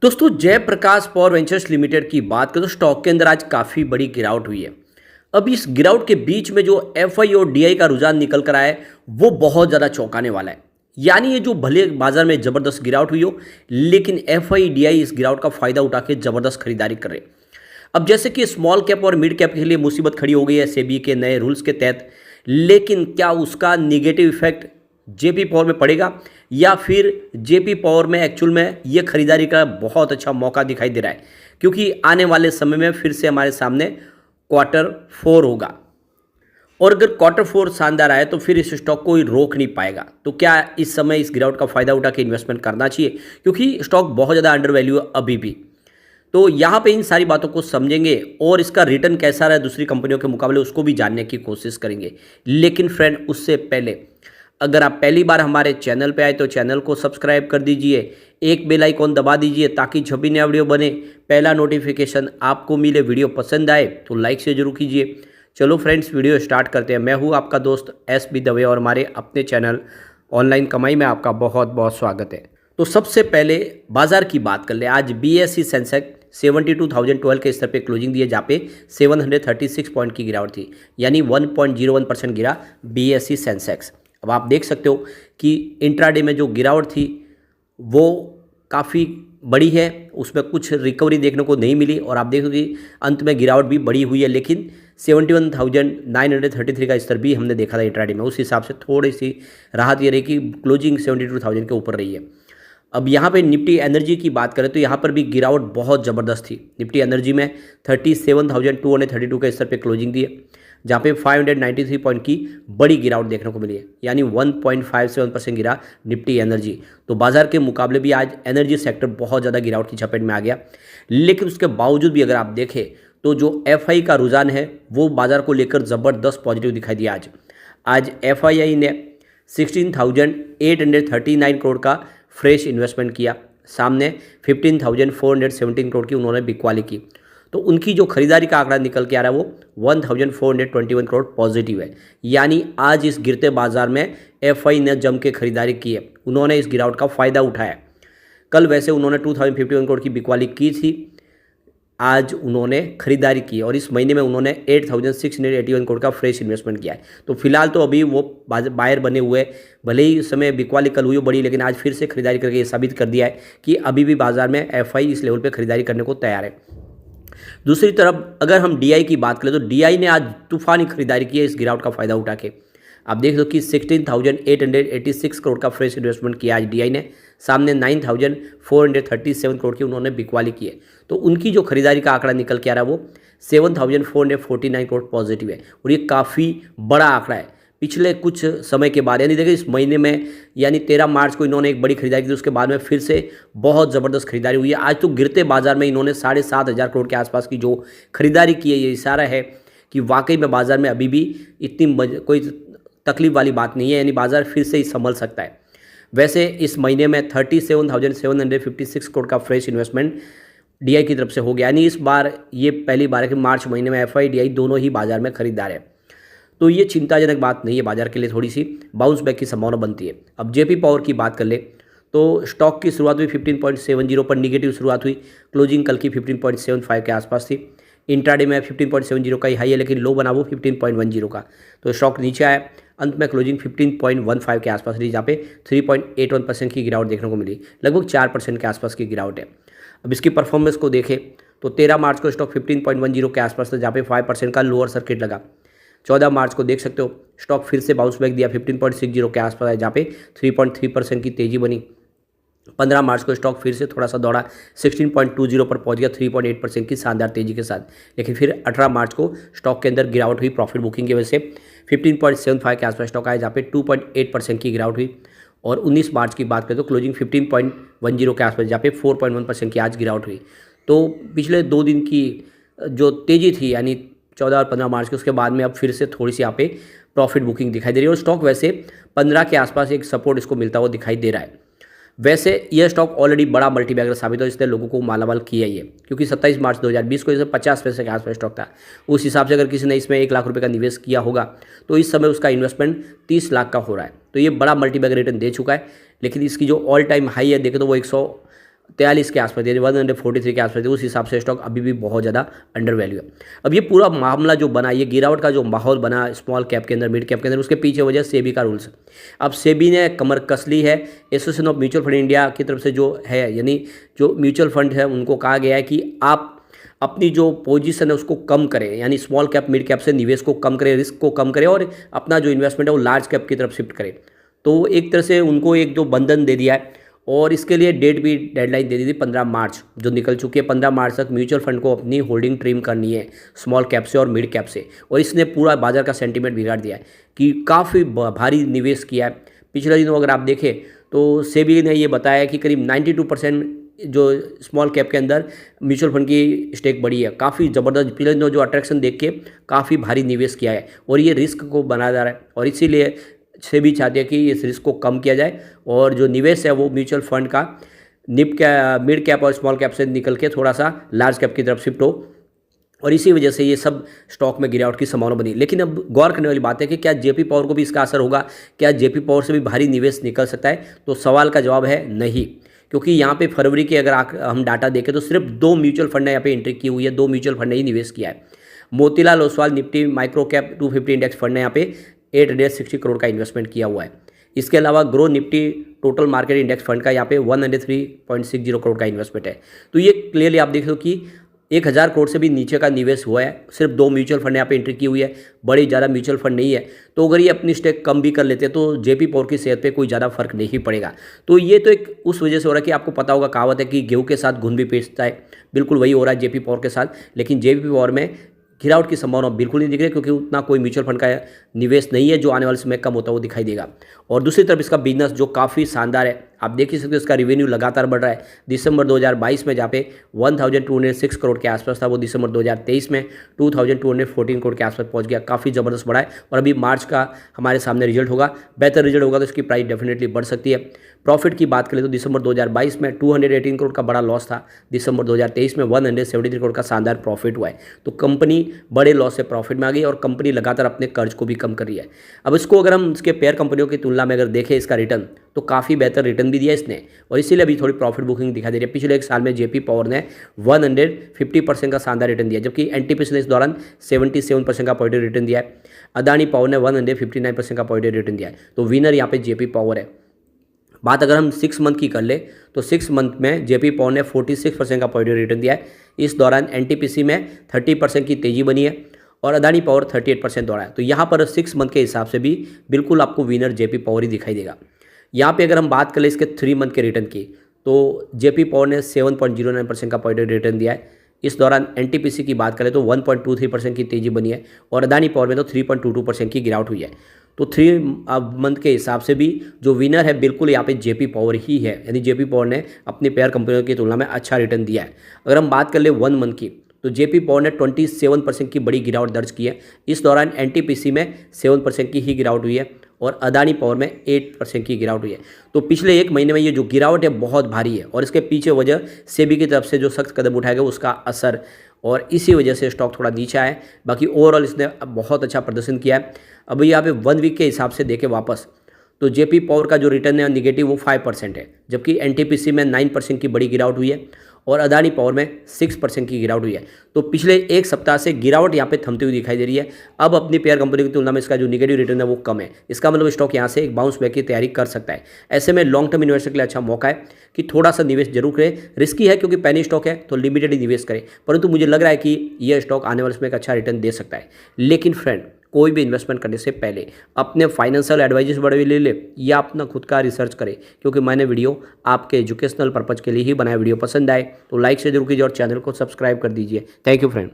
दोस्तों Jayaprakash power ventures limited की बात करें तो स्टॉक के अंदर आज काफ़ी बड़ी गिरावट हुई है। अब इस गिरावट के बीच में जो एफआई और डीआई का रुझान निकल कर आया है वो बहुत ज़्यादा चौंकाने वाला है। यानी ये जो भले बाजार में ज़बरदस्त गिरावट हुई हो, लेकिन एफआई डीआई इस गिरावट का फायदा उठा के ज़बरदस्त खरीदारी कर रहे हैं। अब जैसे कि स्मॉल कैप और मिड कैप के लिए मुसीबत खड़ी हो गई है सेबी के नए रूल्स के तहत, लेकिन क्या उसका निगेटिव इफेक्ट जेपी पावर में पड़ेगा या फिर जेपी पावर में एक्चुअल में ये खरीदारी का बहुत अच्छा मौका दिखाई दे रहा है, क्योंकि आने वाले समय में फिर से हमारे सामने क्वार्टर फोर होगा और अगर क्वार्टर फोर शानदार आए तो फिर इस स्टॉक को रोक नहीं पाएगा। तो क्या इस समय इस गिरावट का फायदा उठा के इन्वेस्टमेंट करना चाहिए, क्योंकि स्टॉक बहुत ज़्यादा अंडर वैल्यू है अभी भी। तो यहाँ पे इन सारी बातों को समझेंगे और इसका रिटर्न कैसा रहा है दूसरी कंपनियों के मुकाबले उसको भी जानने की कोशिश करेंगे। लेकिन फ्रेंड, उससे पहले अगर आप पहली बार हमारे चैनल पे आए तो चैनल को सब्सक्राइब कर दीजिए, एक बेल आइकॉन दबा दीजिए ताकि जब भी नया वीडियो बने पहला नोटिफिकेशन आपको मिले। वीडियो पसंद आए तो लाइक से जरूर कीजिए। चलो फ्रेंड्स, वीडियो स्टार्ट करते हैं। मैं हूँ आपका दोस्त एस बी दवे और हमारे अपने चैनल ऑनलाइन कमाई में आपका बहुत बहुत स्वागत है। तो सबसे पहले बाजार की बात कर ले। आज BSE सेंसेक्स 72,012 के स्तर पे क्लोजिंग दिए, जहाँ पे 736 पॉइंट की गिरावट थी, यानी 1.01% गिरा BSE सेंसेक्स। अब आप देख सकते हो कि इंट्राडे में जो गिरावट थी वो काफ़ी बड़ी है, उसमें कुछ रिकवरी देखने को नहीं मिली और आप देखो कि अंत में गिरावट भी बड़ी हुई है, लेकिन 71,933 का स्तर भी हमने देखा था इंट्राडे में। उस हिसाब से थोड़ी सी राहत ये रही कि क्लोजिंग 72,000 के ऊपर रही है। अब यहाँ पे निफ्टी एनर्जी की बात करें तो यहाँ पर भी गिरावट बहुत ज़बरदस्त थी। निफ्टी एनर्जी में 37,232 के स्तर पे क्लोजिंग दी है, जहाँ पे 593 पॉइंट की बड़ी गिरावट देखने को मिली है, यानी 1.57% गिरा निफ्टी एनर्जी। तो बाजार के मुकाबले भी आज एनर्जी सेक्टर बहुत ज़्यादा गिरावट की चपेट में आ गया। लेकिन उसके बावजूद भी अगर आप देखें तो जो एफआई का रुझान है वो बाजार को लेकर ज़बरदस्त पॉजिटिव दिखाई दिया। आज एफआईआई ने 16,839 करोड़ का फ्रेश इन्वेस्टमेंट किया, सामने 15,417 करोड़ की उन्होंने बिकवाली की। तो उनकी जो खरीदारी का आंकड़ा निकल के आ रहा है वो 1,421 करोड़ पॉजिटिव है। यानी आज इस गिरते बाजार में एफआई ने जम के खरीदारी की है, उन्होंने इस गिरावट का फ़ायदा उठाया। कल वैसे उन्होंने 2,051 करोड़ की बिकवाली की थी, आज उन्होंने खरीदारी की और इस महीने में उन्होंने 8,681 करोड़ का फ्रेश इन्वेस्टमेंट किया है। तो फिलहाल तो अभी वो बायर बने हुए, भले ही उस समय बिकवाली कल हुई बड़ी, लेकिन आज फिर से खरीदारी करके ये साबित कर दिया है कि अभी भी बाजार में एफआई इस लेवल पे खरीदारी करने को तैयार है। दूसरी तरफ अगर हम डीआई की बात करें तो डीआई ने आज तूफानी खरीदारी की है इस गिरावट का फायदा उठा के। आप देख लो कि 16,886 करोड़ का फ्रेश इन्वेस्टमेंट किया आज डीआई ने, सामने 9,437 करोड़ की उन्होंने बिकवाली की है। तो उनकी जो खरीदारी का आंकड़ा निकल के आ रहा है वो 7,449 करोड़ पॉजिटिव है और ये काफ़ी बड़ा आंकड़ा है पिछले कुछ समय के बाद। यानी देखिए इस महीने में यानी 13 मार्च को इन्होंने एक बड़ी खरीदारी की, उसके बाद में फिर से बहुत ज़बरदस्त खरीदारी हुई है। आज तो गिरते बाजार में इन्होंने 7,500 करोड़ के आसपास की जो खरीदारी की है, ये इशारा है कि वाकई में बाजार में अभी भी इतनी कोई तकलीफ वाली बात नहीं है, यानी बाजार फिर से ही संभल सकता है। वैसे इस महीने में 37,756 करोड़ का फ्रेश इन्वेस्टमेंट डीआई की तरफ से हो गया, यानी इस बार ये पहली बार है कि मार्च महीने में एफआई डीआई दोनों ही बाजार में खरीदार है। तो ये चिंताजनक बात नहीं है, बाजार के लिए थोड़ी सी बाउंस बैक की संभावना बनती है। अब जेपी पावर की बात कर ले तो स्टॉक की शुरुआत हुई 15.70 पर, निगेटिव शुरुआत हुई, क्लोजिंग कल की 15.75 के आसपास थी। इंट्राडे में 15.70 का ही हाई है, लेकिन लो बना वो 15.10 का, तो स्टॉक नीचे आया। अंत में क्लोजिंग 15.15 के आसपास रही, जहाँ पे 3.81% की गिरावट देखने को मिली, लगभग 4% के आसपास की गिरावट है। अब इसकी परफॉर्मेंस को देखें तो 13 मार्च को स्टॉक 15.10 के आसपास था, जहाँ पे 5% का लोअर सर्किट लगा। 14 मार्च को देख सकते हो स्टॉक फिर से बाउंस बैक दिया, 15.60 के आसपास है, जहाँ पे 3.3% की तेजी बनी। 15 मार्च को स्टॉक फिर से थोड़ा सा दौड़ा, 16.20 पर पहुंच गया 3.8% की शानदार तेजी के साथ। लेकिन फिर 18 मार्च को स्टॉक के अंदर गिरावट हुई प्रॉफिट बुकिंग की वजह से, 15.75 के आसपास स्टॉक आया, जहाँ पे 2.8% की गिरावट हुई। और 19 मार्च की बात करें तो क्लोजिंग 15.10 के आसपास, जहाँ पे 4.1% की आज गिरावट हुई। तो पिछले 2 दिन की जो तेज़ी थी यानी 14 और 15 मार्च के, उसके बाद में अब फिर से थोड़ी सी यहाँ पे प्रॉफिट बुकिंग दिखाई दे रही है और स्टॉक वैसे 15 के आसपास एक सपोर्ट इसको मिलता हुआ दिखाई दे रहा है। वैसे यह स्टॉक ऑलरेडी बड़ा मल्टीबैगर साबित हो, इसने लोगों को मालामाल किया ही है, क्योंकि 27 मार्च 2020 को इसे 50 पैसे के आसपास स्टॉक था। उस हिसाब से अगर किसी ने इसमें 1 लाख रुपए का निवेश किया होगा तो इस समय उसका इन्वेस्टमेंट 30 लाख का हो रहा है। तो ये बड़ा मल्टीबैगर रिटर्न दे चुका है। लेकिन इसकी जो ऑल टाइम हाई है देखें तो वो 43 के आसपास, यानी 143 के आसपास, उस हिसाब से स्टॉक अभी भी बहुत ज़्यादा अंडर वैल्यू है। अब ये पूरा मामला जो बना, ये गिरावट का जो माहौल बना स्मॉल कैप के अंदर, मिड कैप के अंदर, उसके पीछे वजह सेबी का रूल्स है। अब सेबी ने कमर कस ली है। Association of mutual fund India की तरफ से जो है, यानी जो म्यूचुअल फंड है, उनको कहा गया है कि आप अपनी जो पोजीशन है उसको कम करें, यानी स्मॉल कैप मिड कैप से निवेश को कम करें, रिस्क को कम करें और अपना जो इन्वेस्टमेंट है वो लार्ज कैप की तरफ शिफ्ट करें। तो एक तरह से उनको एक जो बंधन दे दिया है और इसके लिए डेट भी, डेडलाइन दे दी थी 15 मार्च, जो निकल चुकी है। 15 मार्च तक म्यूचुअल फंड को अपनी होल्डिंग ट्रिम करनी है स्मॉल कैप से और मिड कैप से, और इसने पूरा बाजार का सेंटीमेंट बिगाड़ दिया है कि काफ़ी भारी निवेश किया है। पिछले दिनों अगर आप देखें तो सेबी ने ये बताया कि करीब 92% जो स्मॉल कैप के अंदर म्यूचुअल फंड की स्टेक बढ़ी है। काफ़ी ज़बरदस्त पिछले दिनों जो अट्रैक्शन देख के काफ़ी भारी निवेश किया है और ये रिस्क को बना जा रहा है, और इसीलिए सेबी चाहती है कि इस रिस्क को कम किया जाए और जो निवेश है वो म्यूचुअल फंड का मिड कैप और स्मॉल कैप से निकल के थोड़ा सा लार्ज कैप की तरफ शिफ्ट हो, और इसी वजह से ये सब स्टॉक में गिरावट की संभावना बनी। लेकिन अब गौर करने वाली बात है कि क्या जेपी पावर को भी इसका असर होगा, क्या जेपी पावर से भी भारी निवेश निकल सकता है? तो सवाल का जवाब है नहीं, क्योंकि यहाँ पे फरवरी के अगर हम डाटा देखें तो सिर्फ 2 म्यूचुअल फंड ने यहाँ पे एंट्री की हुई है, 2 म्यूचुअल फंड ने ही निवेश किया है। Motilal Oswal Nifty micro cap 250 index fund ने यहाँ पे 860 करोड़ का इन्वेस्टमेंट किया हुआ है। इसके अलावा grow Nifty total market index fund का यहाँ पे 103.60 करोड़ का इन्वेस्टमेंट है। तो ये क्लियरली आप देख लो कि 1000 करोड़ से भी नीचे का निवेश हुआ है। सिर्फ 2 म्यूचुअल फंड यहाँ पे एंट्री की हुई है, बड़ी ज़्यादा म्यूचुअल फंड नहीं है। तो अगर ये अपनी स्टेक कम भी कर लेते हैं तो जेपी पावर की सेहत पे कोई ज़्यादा फर्क नहीं पड़ेगा। तो ये तो एक उस वजह से हो रहा है कि आपको पता होगा, कहावत है कि गेहूं के साथ घुन भी पीसता है, बिल्कुल वही हो रहा है जेपी पावर के साथ। लेकिन जेपी पावर में गिरावट की संभावना बिल्कुल नहीं दिख रही, क्योंकि उतना कोई म्यूचुअल फंड का निवेश नहीं है जो आने वाले समय कम होता वो दिखाई देगा। और दूसरी तरफ इसका बिजनेस जो काफ़ी शानदार है, आप देख ही सकते हो इसका रेवेन्यू लगातार बढ़ रहा है। दिसंबर 2022 में जहाँ पे 1206 करोड़ के आसपास था, वो दिसंबर 2023 में 2214 करोड़ के आसपास पहुँच गया, काफ़ी ज़बरदस्त बढ़ा है। और अभी मार्च का हमारे सामने रिजल्ट होगा, बेहतर रिजल्ट होगा तो इसकी प्राइस डेफिनेटली बढ़ सकती है। प्रॉफिट की बात करें तो दिसंबर 2022 में 218 करोड़ का बड़ा लॉस था, दिसंबर 2023 में 173 करोड़ का शानदार प्रॉफिट हुआ है। तो कंपनी बड़े लॉस से प्रॉफिट में आ गई और कंपनी लगातार अपने कर्ज को भी कम कर रही है। अब इसको अगर हम इसके पेयर कंपनियों की तुलना में अगर देखें इसका रिटर्न, तो काफ़ी बेहतर रिटर्न भी दिया इसने, और इसीलिए अभी थोड़ी प्रॉफिट बुकिंग दिखाई दे रही है। पिछले एक साल में जेपी पावर ने 150% का शानदार रिटर्न दिया, जबकि एनटीपीसी ने इस दौरान 77% का पॉजिटिव रिटर्न दिया है। अदानी पावर ने 159% का पॉजिटिव रिटर्न दिया है। तो विनर यहाँ पे जेपी पावर है। बात अगर हम 6 मंथ की कर ले तो 6 मंथ में जेपी पावर ने 46% का पॉजिटिव रिटर्न दिया है। इस दौरान एनटीपीसी में 30% की तेजी बनी है और अदानी पावर 38% दौड़ा है। तो यहाँ पर 6 मंथ के हिसाब से भी बिल्कुल आपको विनर जेपी पावर ही दिखाई देगा। यहाँ पे अगर हम बात करें इसके 3 मंथ के रिटर्न की, तो जेपी पावर ने 7.09% का पॉजिटिव रिटर्न दिया है। इस दौरान एनटीपीसी की बात करें तो 1.23% की तेजी बनी है और अदानी पावर में तो 3.22% की गिरावट हुई है। तो 3 मंथ के हिसाब से भी जो विनर है बिल्कुल यहाँ पे जेपी पावर ही है, यानी जेपी पावर ने अपनी पेयर कंपनियों की तुलना में अच्छा रिटर्न दिया है। अगर हम बात कर ले 1 मंथ की, तो जेपी पावर ने 27% की बड़ी गिरावट दर्ज की है। इस दौरान एनटीपीसी में 7% की ही गिरावट हुई है और अदानी पावर में 8% की गिरावट हुई है। तो पिछले 1 महीने में ये जो गिरावट है बहुत भारी है और इसके पीछे वजह सेबी की तरफ से जो सख्त कदम उठाया गया उसका असर, और इसी वजह से स्टॉक थोड़ा नीचे आया है। बाकी ओवरऑल इसने बहुत अच्छा प्रदर्शन किया है। अब यहाँ पे 1 वीक के हिसाब से देखें वापस, तो जेपी पावर का जो रिटर्न है निगेटिव वो 5% है, जबकि एनटीपीसी में 9% की बड़ी गिरावट हुई है और अदानी पावर में 6% की गिरावट हुई है। तो पिछले 1 सप्ताह से गिरावट यहाँ पे थमती हुई दिखाई दे रही है। अब अपनी पेयर कंपनी की तुलना में इसका जो निगेटिव रिटर्न है वो कम है। इसका मतलब स्टॉक यहाँ से एक बाउंस बैक की तैयारी कर सकता है। ऐसे में लॉन्ग टर्म इन्वेस्टर के लिए अच्छा मौका है कि थोड़ा सा निवेश जरूर करें। रिस्की है क्योंकि पैनी स्टॉक है तो लिमिटेड ही निवेश करें, परंतु मुझे लग रहा है कि यह स्टॉक आने वाले समय एक अच्छा रिटर्न दे सकता है। लेकिन फ्रेंड, कोई भी इन्वेस्टमेंट करने से पहले अपने फाइनेंशियल एडवाइजर्स बड़े ले ले या अपना खुद का रिसर्च करें, क्योंकि मैंने वीडियो आपके एजुकेशनल पर्पज़ के लिए ही बनाया। वीडियो पसंद आए तो लाइक से जरूर कीजिए और चैनल को सब्सक्राइब कर दीजिए। Thank you friend.